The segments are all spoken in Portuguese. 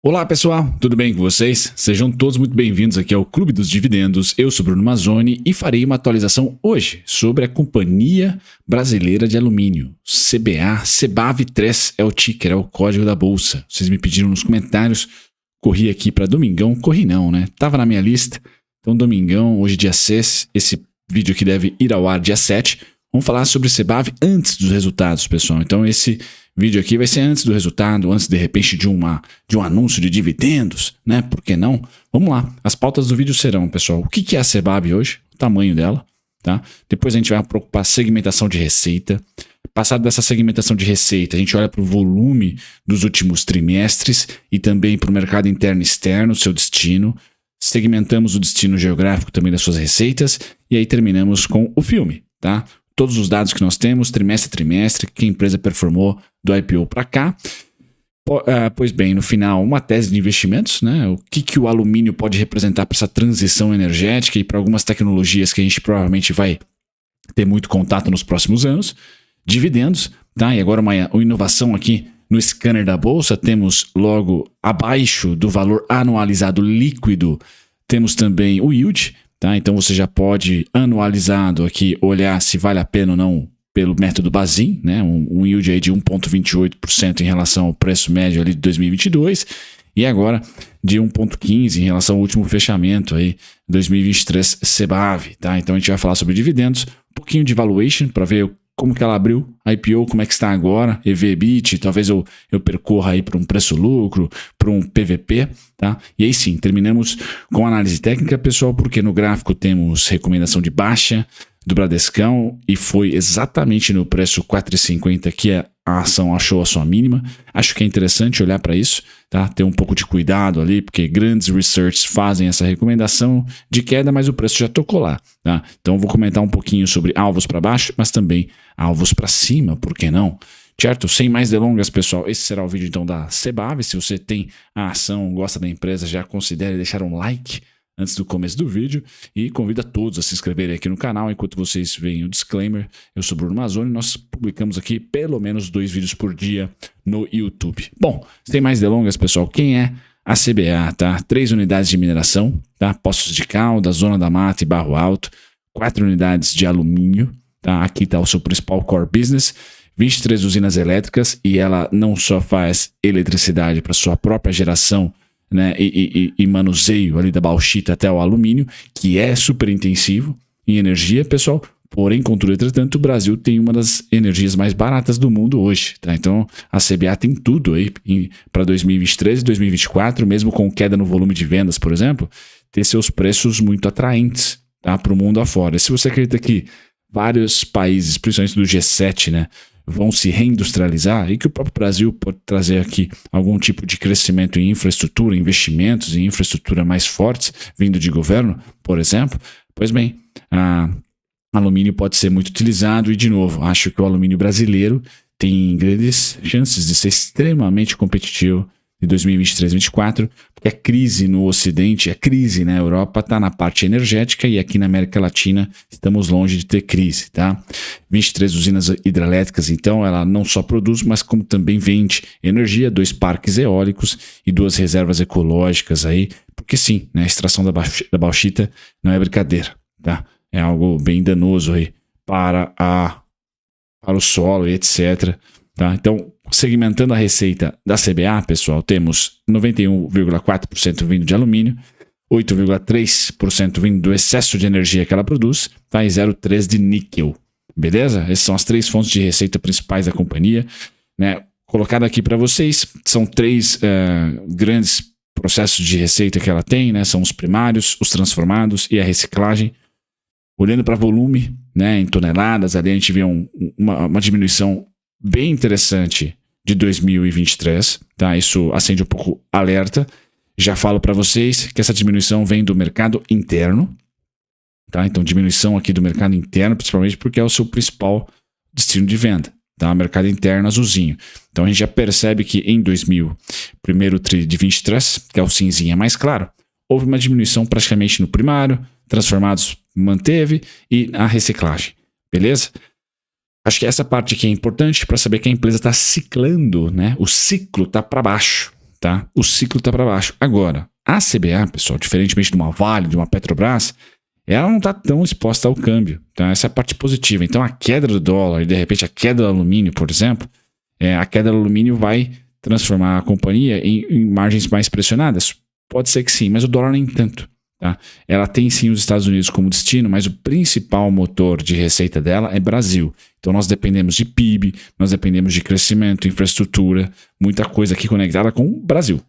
Olá pessoal, tudo bem com vocês? Sejam todos muito bem-vindos aqui ao Clube dos Dividendos. Eu sou Bruno Mazzoni e farei uma atualização hoje sobre a Companhia Brasileira de Alumínio, CBA, CBAV3 é o ticker, é o código da bolsa. Vocês me pediram nos comentários, corri aqui para domingão, corri não, né? Tava na minha lista, então domingão, hoje dia 6, esse vídeo aqui deve ir ao ar dia 7. Vamos falar sobre CBAV antes dos resultados, pessoal. Então esse vídeo aqui vai ser antes do resultado, antes de repente de um anúncio de dividendos, né? Por que não? Vamos lá. As pautas do vídeo serão, pessoal, o que é a CBAV hoje, o tamanho dela, tá? Depois a gente vai preocupar segmentação de receita. Passado dessa segmentação de receita, a gente olha para o volume dos últimos trimestres e também para o mercado interno e externo, seu destino. Segmentamos o destino geográfico também das suas receitas e aí terminamos com o filme, tá? Todos os dados que nós temos, trimestre a trimestre, que a empresa performou do IPO para cá. Pois bem, no final, uma tese de investimentos, né? O que o alumínio pode representar para essa transição energética e para algumas tecnologias que a gente provavelmente vai ter muito contato nos próximos anos. Dividendos, tá? E agora uma inovação aqui no scanner da bolsa, temos logo abaixo do valor anualizado líquido, temos também o yield. Tá? Então você já pode, anualizado aqui, olhar se vale a pena ou não pelo método Bazin, né? Um yield aí de 1,28% em relação ao preço médio ali de 2022 e agora de 1,15% em relação ao último fechamento aí 2023 CBAV. Tá? Então a gente vai falar sobre dividendos, um pouquinho de valuation para ver como que ela abriu, a IPO, como é que está agora, EV/EBIT, talvez eu percorra aí para um preço-lucro, para um PVP, tá? E aí sim, terminamos com análise técnica, pessoal, porque no gráfico temos recomendação de baixa do Bradescão e foi exatamente no preço 4,50 que a ação achou a sua mínima. Acho que é interessante olhar para isso, tá? Ter um pouco de cuidado ali, porque grandes researchs fazem essa recomendação de queda, mas o preço já tocou lá, tá? Então vou comentar um pouquinho sobre alvos para baixo, mas também alvos para cima, por que não? Certo? Sem mais delongas, pessoal, esse será o vídeo então da CBAV. Se você tem a ação, gosta da empresa, já considere deixar um like antes do começo do vídeo e convido a todos a se inscreverem aqui no canal enquanto vocês veem o disclaimer. Eu sou Bruno Mazzoni, nós publicamos aqui pelo menos 2 vídeos por dia no YouTube. Bom, sem mais delongas, pessoal, quem é a CBA, tá? 3 unidades de mineração, tá? Poços de Caldas, Zona da Mata e Barro Alto, 4 unidades de alumínio, tá? Aqui está o seu principal core business, 23 usinas elétricas e ela não só faz eletricidade para sua própria geração, né, e manuseio ali da bauxita até o alumínio, que é super intensivo em energia, pessoal. Porém, contudo, entretanto, o Brasil tem uma das energias mais baratas do mundo hoje, tá? Então, a CBA tem tudo aí para 2023 e 2024, mesmo com queda no volume de vendas, por exemplo, ter seus preços muito atraentes, tá, para o mundo afora. Se você acredita que vários países, principalmente do G7, né, vão se reindustrializar e que o próprio Brasil pode trazer aqui algum tipo de crescimento em infraestrutura, investimentos em infraestrutura mais fortes, vindo de governo, por exemplo, pois bem, alumínio pode ser muito utilizado e, de novo, acho que o alumínio brasileiro tem grandes chances de ser extremamente competitivo de 2023 e 2024, porque a crise no Ocidente, a crise na Europa está na parte energética e aqui na América Latina estamos longe de ter crise, tá? 23 usinas hidrelétricas, então, ela não só produz, mas como também vende energia, 2 parques eólicos e 2 reservas ecológicas aí, porque sim, né, a extração da bauxita não é brincadeira, tá? É algo bem danoso aí para o solo e etc., tá? Então, segmentando a receita da CBA, pessoal, temos 91,4% vindo de alumínio, 8,3% vindo do excesso de energia que ela produz, tá? E 0,3% de níquel, beleza? Essas são as 3 fontes de receita principais da companhia, né? Colocado aqui para vocês, são 3 grandes processos de receita que ela tem, né? São os primários, os transformados e a reciclagem. Olhando para volume, né, em toneladas, ali a gente vê uma diminuição bem interessante de 2023, tá? Isso acende um pouco alerta. Já falo para vocês que essa diminuição vem do mercado interno, tá? Então, diminuição aqui do mercado interno, principalmente porque é o seu principal destino de venda, tá? Mercado interno azulzinho. Então, a gente já percebe que em primeiro tri de 23, que é o cinzinha mais claro, houve uma diminuição praticamente no primário, transformados manteve e a reciclagem, beleza? Acho que essa parte aqui é importante para saber que a empresa está ciclando, né? O ciclo está para baixo, tá? O ciclo está para baixo. Agora, a CBA, pessoal, diferentemente de uma Vale, de uma Petrobras, ela não está tão exposta ao câmbio, tá? Essa é a parte positiva. Então, a queda do dólar e, de repente, a queda do alumínio, por exemplo, a queda do alumínio vai transformar a companhia em margens mais pressionadas? Pode ser que sim, mas o dólar nem tanto. Tá? Ela tem sim os Estados Unidos como destino, mas o principal motor de receita dela é Brasil. Então nós dependemos de PIB, nós dependemos de crescimento, infraestrutura, muita coisa aqui conectada com o Brasil,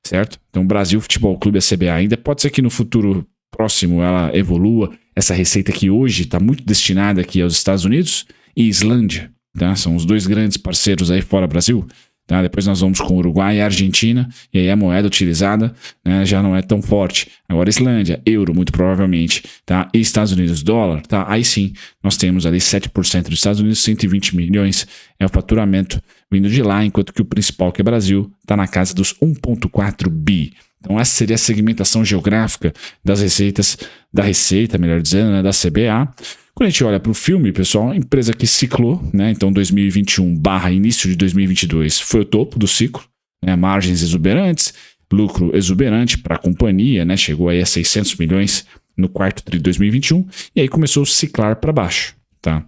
certo? Então Brasil Futebol Clube, a CBA, ainda pode ser que no futuro próximo ela evolua, essa receita que hoje está muito destinada aqui aos Estados Unidos e Islândia, tá? São os dois grandes parceiros aí fora Brasil. Tá? Depois nós vamos com o Uruguai e a Argentina, e aí a moeda utilizada, né, já não é tão forte. Agora Islândia, euro muito provavelmente, tá? E Estados Unidos, dólar, tá? Aí sim, nós temos ali 7% dos Estados Unidos, 120 milhões é o faturamento vindo de lá, enquanto que o principal, que é Brasil, está na casa dos 1,4 bi. Então essa seria a segmentação geográfica das receitas, da receita, melhor dizendo, né, da CBA. Quando a gente olha para o filme, pessoal, a empresa que ciclou, né, então 2021 / início de 2022 foi o topo do ciclo, né, margens exuberantes, lucro exuberante para a companhia, né, chegou aí a 600 milhões no quarto tri de 2021 e aí começou a ciclar para baixo, tá?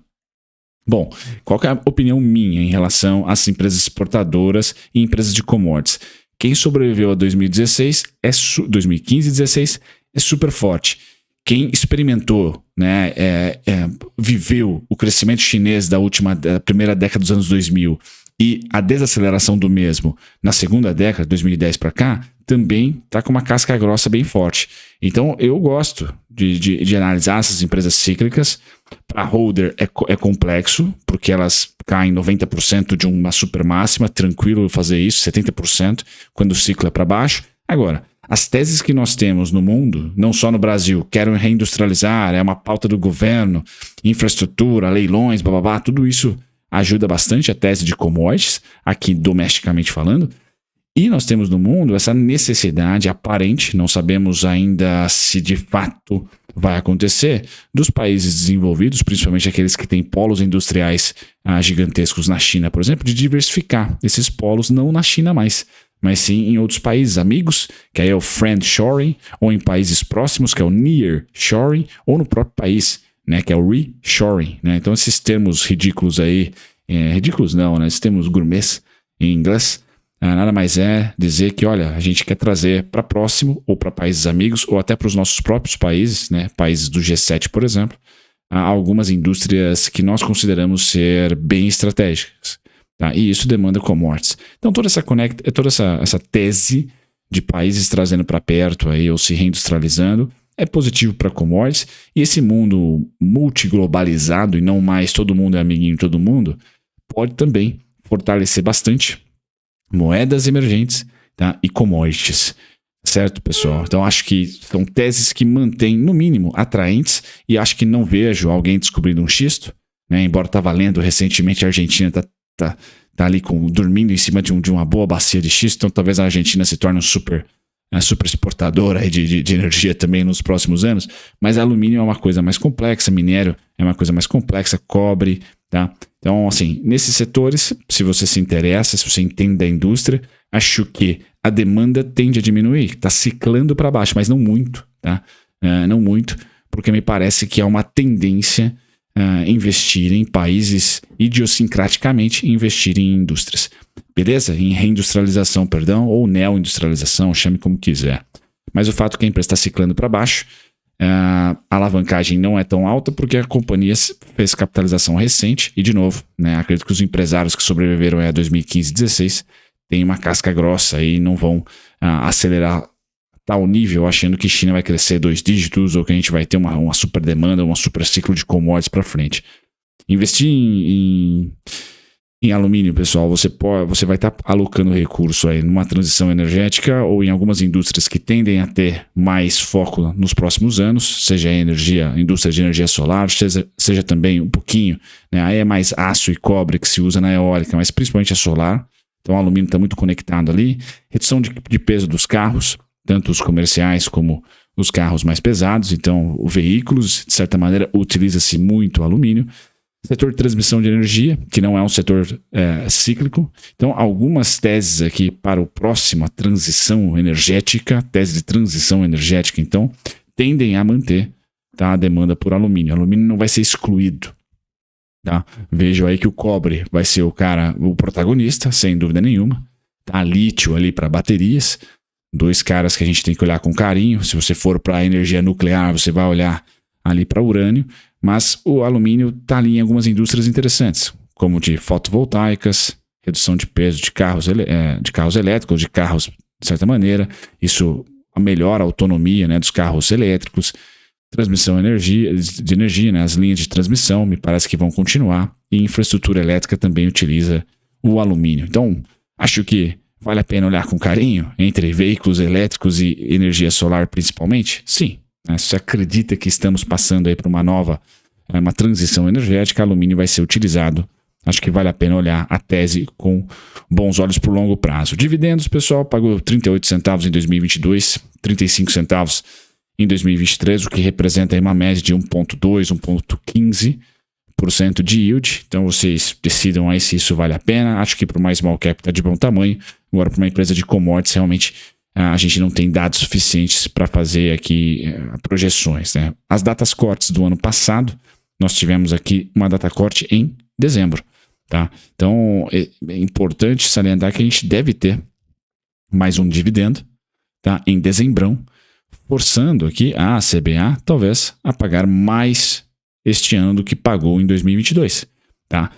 Bom, qual que é a opinião minha em relação às empresas exportadoras e empresas de commodities? Quem sobreviveu a 2016 2015 e 2016 é super forte. Quem experimentou, né, viveu o crescimento chinês da primeira década dos anos 2000 e a desaceleração do mesmo na segunda década, 2010 para cá, também está com uma casca grossa bem forte. Então, eu gosto de analisar essas empresas cíclicas. Para holder é complexo, porque elas caem 90% de uma super máxima, tranquilo fazer isso, 70% quando o ciclo é para baixo. Agora, as teses que nós temos no mundo, não só no Brasil, querem reindustrializar, é uma pauta do governo, infraestrutura, leilões, bababá, tudo isso ajuda bastante a tese de commodities, aqui domesticamente falando. E nós temos no mundo essa necessidade aparente, não sabemos ainda se de fato vai acontecer, dos países desenvolvidos, principalmente aqueles que têm polos industriais gigantescos na China, por exemplo, de diversificar esses polos não na China mais, mas sim em outros países amigos, que aí é o friendshoring, ou em países próximos, que é o nearshoring, ou no próprio país, né, que é o reshoring, né? Então esses termos ridículos aí, ridículos não, né? Esses termos gourmets em inglês, nada mais é dizer que, olha, a gente quer trazer para próximo, ou para países amigos, ou até para os nossos próprios países, né, países do G7, por exemplo, algumas indústrias que nós consideramos ser bem estratégicas. Tá? E isso demanda commodities. Então toda essa tese de países trazendo para perto aí, ou se reindustrializando é positivo para commodities. E esse mundo multiglobalizado e não mais todo mundo é amiguinho de todo mundo pode também fortalecer bastante moedas emergentes, tá? E commodities. Certo, pessoal? Então acho que são teses que mantêm, no mínimo, atraentes, e acho que não vejo alguém descobrindo um xisto, né? Embora estava lendo recentemente, a Argentina tá ali dormindo em cima de uma boa bacia de xisto, então talvez a Argentina se torne super exportadora de energia também nos próximos anos, mas alumínio é uma coisa mais complexa, minério é uma coisa mais complexa, cobre, tá? Então, assim, nesses setores, se você se interessa, se você entende da indústria, acho que a demanda tende a diminuir, está ciclando para baixo, mas não muito, tá? Não muito, porque me parece que há uma tendência investir em países, idiosincraticamente investir em indústrias, beleza? Em reindustrialização, perdão, ou neoindustrialização, chame como quiser. Mas o fato é que a empresa está ciclando para baixo, a alavancagem não é tão alta porque a companhia fez capitalização recente e, de novo, né, acredito que os empresários que sobreviveram a 2015 e 2016 têm uma casca grossa e não vão acelerar tal nível achando que China vai crescer 2 dígitos ou que a gente vai ter uma super demanda, um super ciclo de commodities para frente. Investir em alumínio, pessoal, você vai estar alocando recurso aí numa transição energética ou em algumas indústrias que tendem a ter mais foco nos próximos anos, seja a indústria de energia solar, seja também um pouquinho, né, aí é mais aço e cobre que se usa na eólica, mas principalmente a solar. Então o alumínio está muito conectado ali. Redução de peso dos carros, tanto os comerciais como os carros mais pesados. Então, os veículos, de certa maneira, utiliza-se muito alumínio. Setor de transmissão de energia, que não é um setor cíclico. Então, algumas teses aqui para o próximo, a transição energética, tese de transição energética, então, tendem a manter, tá, a demanda por alumínio. O alumínio não vai ser excluído. Tá? Vejo aí que o cobre vai ser o protagonista, sem dúvida nenhuma. Tá? Lítio ali para baterias. 2 caras que a gente tem que olhar com carinho. Se você for para a energia nuclear, você vai olhar ali para urânio. Mas o alumínio está ali em algumas indústrias interessantes, como de fotovoltaicas, redução de peso de carros elétricos, de carros de certa maneira. Isso melhora a autonomia, né, dos carros elétricos. Transmissão de energia, né, as linhas de transmissão me parece que vão continuar. E infraestrutura elétrica também utiliza o alumínio. Então, acho que vale a pena olhar com carinho entre veículos elétricos e energia solar principalmente? Sim. Se você acredita que estamos passando aí para uma transição energética, alumínio vai ser utilizado. Acho que vale a pena olhar a tese com bons olhos por longo prazo. Dividendos, pessoal, pagou 38 centavos em 2022, 35 centavos em 2023, o que representa aí uma média de 1,2%, 1,15% de yield. Então vocês decidam aí se isso vale a pena. Acho que para uma small cap está de bom tamanho. Agora, para uma empresa de commodities, realmente a gente não tem dados suficientes para fazer aqui projeções, né? As datas cortes do ano passado, nós tivemos aqui uma data corte em dezembro, tá? Então é importante salientar que a gente deve ter mais um dividendo, tá, em dezembrão, forçando aqui a CBA talvez a pagar mais este ano do que pagou em 2022, tá?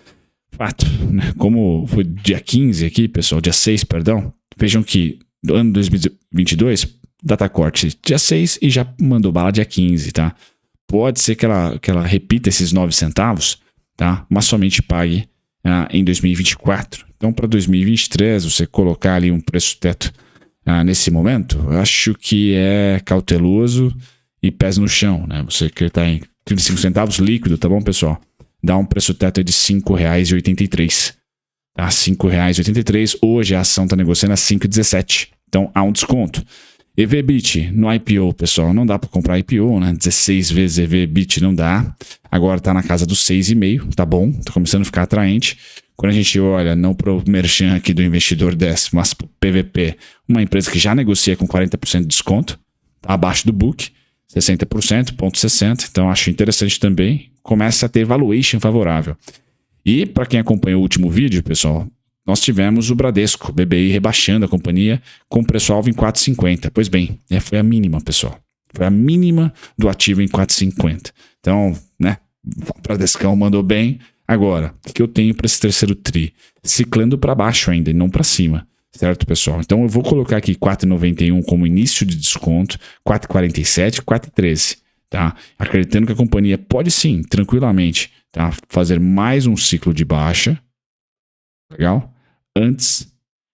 Fato, né? Como foi dia 15 aqui, pessoal, dia 6, perdão, vejam que do ano 2022, data corte dia 6 e já mandou bala dia 15, tá? Pode ser que ela repita esses 9 centavos, tá? Mas somente pague em 2024. Então, para 2023, você colocar ali um preço teto nesse momento, eu acho que é cauteloso e pés no chão, né? Você que está em 35 centavos líquido, tá bom, pessoal? Dá um preço teto de R$ 5,83. Tá? R$ 5,83. Hoje a ação está negociando a 5,17. Então há um desconto. EV/EBITDA no IPO, pessoal, não dá para comprar IPO, né? 16 vezes EV/EBITDA não dá. Agora está na casa dos 6,5, tá bom? Está começando a ficar atraente. Quando a gente olha, não para o merchan aqui do investidor 10, mas para o PVP, uma empresa que já negocia com 40% de desconto, tá abaixo do book, 60%, 0,60. Então acho interessante também. Começa a ter valuation favorável. E para quem acompanhou o último vídeo, pessoal, nós tivemos o Bradesco, BBI, rebaixando a companhia com preço-alvo em 4,50. Pois bem, foi a mínima, pessoal. Foi a mínima do ativo em 4,50. Então, né, o Bradescão mandou bem. Agora, o que eu tenho para esse terceiro tri? Ciclando para baixo ainda e não para cima. Certo, pessoal? Então eu vou colocar aqui 4,91 como início de desconto, 4,47, 4,13. Tá? Acreditando que a companhia pode sim, tranquilamente, tá, fazer mais um ciclo de baixa, legal? Antes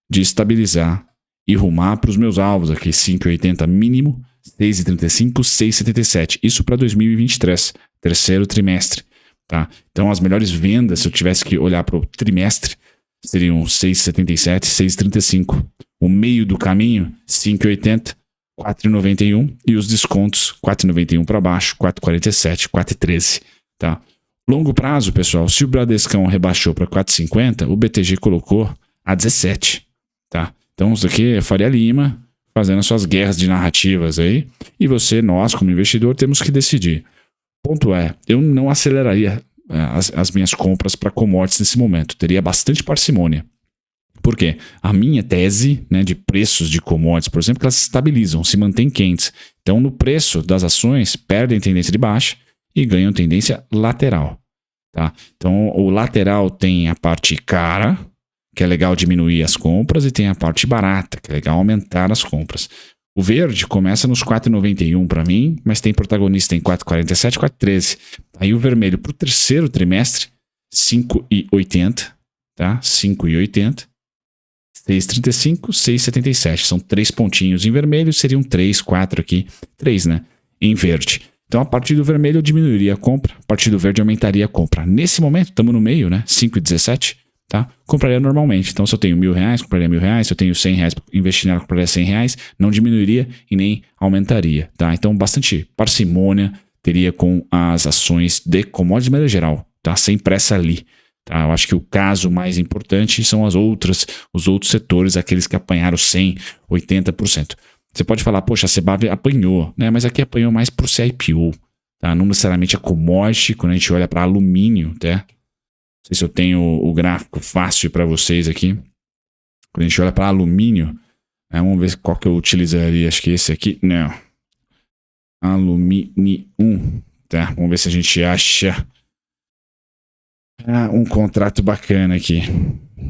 de estabilizar e rumar para os meus alvos aqui, 5,80 mínimo, 6,35, 6,77. Isso para 2023, terceiro trimestre. Tá? Então as melhores vendas, se eu tivesse que olhar para o trimestre, seriam 6,77, 6,35. O meio do caminho, 5,80. 4,91 e os descontos 4,91 para baixo, 4,47, 4,13, tá? Longo prazo, pessoal, se o Bradescão rebaixou para 4,50, o BTG colocou a 17, tá? Então isso aqui é Faria Lima fazendo as suas guerras de narrativas aí, e você, nós como investidor, temos que decidir. Ponto é, eu não aceleraria as minhas compras para commodities nesse momento, teria bastante parcimônia. Por quê? A minha tese, né, de preços de commodities, por exemplo, que elas se estabilizam, se mantêm quentes. Então, no preço das ações, perdem tendência de baixa e ganham tendência lateral. Tá? Então, o lateral tem a parte cara, que é legal diminuir as compras, e tem a parte barata, que é legal aumentar as compras. O verde começa nos 4,91 para mim, mas tem protagonista em 4,47, 4,13. Aí o vermelho para o terceiro trimestre, 5,80, tá? 5,80. 6,35, 6,77. São 3 pontinhos em vermelho, seriam 3, 4 aqui. 3, né? Em verde. Então, a partir do vermelho eu diminuiria a compra, a partir do verde eu aumentaria a compra. Nesse momento, estamos no meio, né? 5,17, tá? Compraria normalmente. Então, se eu tenho R$1.000, compraria R$1.000. Se eu tenho R$100 para investir nela, compraria R$100. Não diminuiria e nem aumentaria, tá? Então, bastante parcimônia teria com as ações de commodities de maneira geral. tá? Sem pressa ali. Tá? Eu acho que o caso mais importante são os outros setores, aqueles que apanharam 100%, 80%. Você pode falar, poxa, a CBAV apanhou, né? Mas aqui apanhou mais por ser IPO, tá? Não necessariamente a commodity, quando a gente olha para alumínio, tá? Não sei se eu tenho o gráfico fácil para vocês aqui. Quando a gente olha para alumínio, vamos ver qual que eu utilizaria, acho que esse aqui, não. Aluminium, tá? Vamos ver se a gente acha um contrato bacana aqui.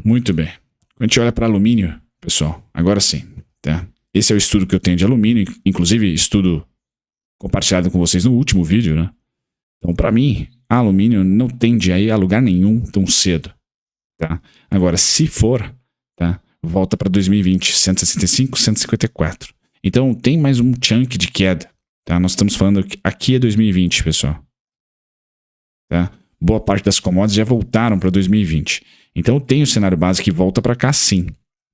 Muito bem. Quando a gente olha para alumínio, pessoal, agora sim, tá? Esse é o estudo que eu tenho de alumínio, inclusive estudo compartilhado com vocês no último vídeo, né? Então, para mim, alumínio não tende a ir a lugar nenhum tão cedo, tá? Agora, se for, tá? Volta para 2020, 165, 154. Então, tem mais um chunk de queda, tá? Nós estamos falando que aqui é 2020, pessoal. Tá? Boa parte das commodities já voltaram para 2020. Então, tem o cenário base que volta para cá, sim.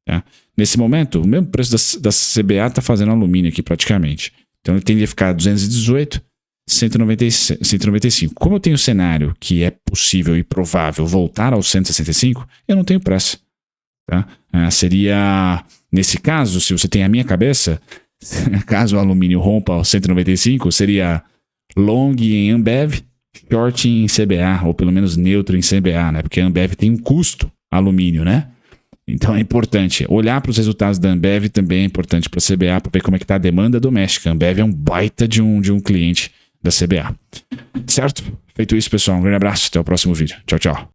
Tá? Nesse momento, o mesmo preço da CBA está fazendo alumínio aqui praticamente. Então, ele tende a ficar 218, 195. Como eu tenho um cenário que é possível e provável voltar aos 165, eu não tenho pressa. Tá? Seria, nesse caso, se você tem a minha cabeça, caso o alumínio rompa aos 195, seria long em Ambev, short em CBA, ou pelo menos neutro em CBA, né? Porque a Ambev tem um custo alumínio, né? Então é importante. Olhar para os resultados da Ambev também é importante para a CBA, para ver como é que está a demanda doméstica. A Ambev é um baita de um cliente da CBA. Certo? Feito isso, pessoal. Um grande abraço. Até o próximo vídeo. Tchau, tchau.